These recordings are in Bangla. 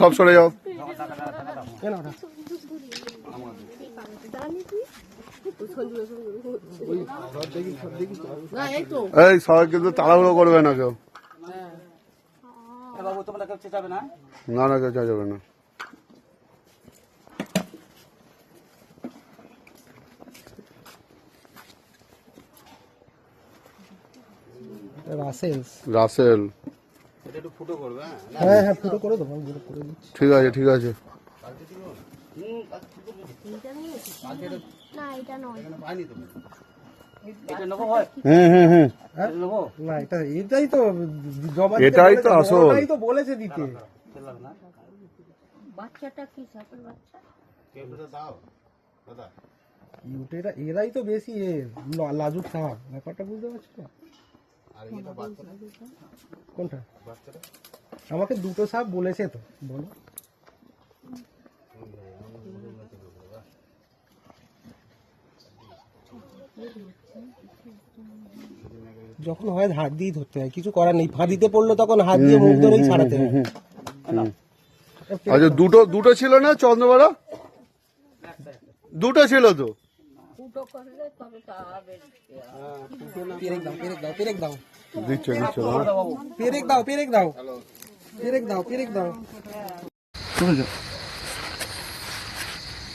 সব সরে যাও। এই সবাই কিন্তু তাড়াহুড়ো করবে না কেউ। না না কেউ যাবে না। রাসেল ঠিক আছে ঠিক আছে। এটাই তো আসল। বলেছে দিতে। এরাই তো বেশি লাজুক সাপ, ব্যাপারটা বুঝতে পারছো? কোনটা? আমাকে দুটো সাপ বলেছে তো, বলো। যখন হয় হাত দিয়ে ধরতে হয়, কিছু করার নেই। ফাঁদিতে পড়লো তখন হাত দিয়ে মুখ ধরেই ছাড়াতে হয়। আচ্ছা দুটো ছিল না চন্দ্রবাড়া? দুটো ছিল তো।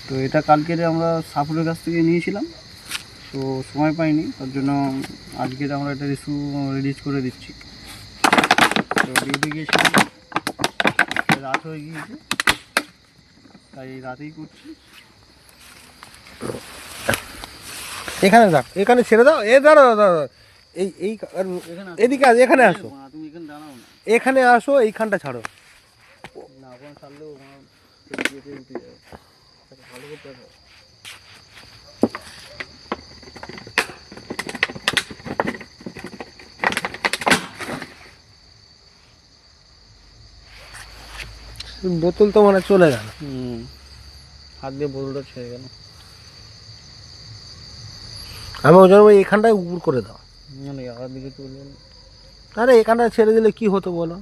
তো এটা কালকে আমরা সাপুরের কাছ থেকে নিয়েছিলাম, তো সময় পাইনি, তার জন্য আজকে আমরা এটা রিলিজ করে দিচ্ছি। তো ডিউটি গিয়েছিলাম, রাত হয়ে গিয়েছে, তাই রাতেই করছি। এখানে দাও, এখানে ছেড়ে দাও। এ দাঁড়াও দাঁড়াও, এই এদিকে আসো, এখানে আসো, তুমি এখানে দাঁড়াও না, এখানে আসো, এইখানটা ছাড়ো। না ওখানে ছাড়লেও উঠে যাবে, ভালো করতে হবে। বোতল তো মানে চলে গেল। হাত দিয়ে বোতলটা ছেড়ে গেল। আমি ওই জন্য এইখানটায় উপর করে দাও। না আগার দিকে চলে গেল। আরে এখানটা ছেড়ে দিলে কি হতো বলো?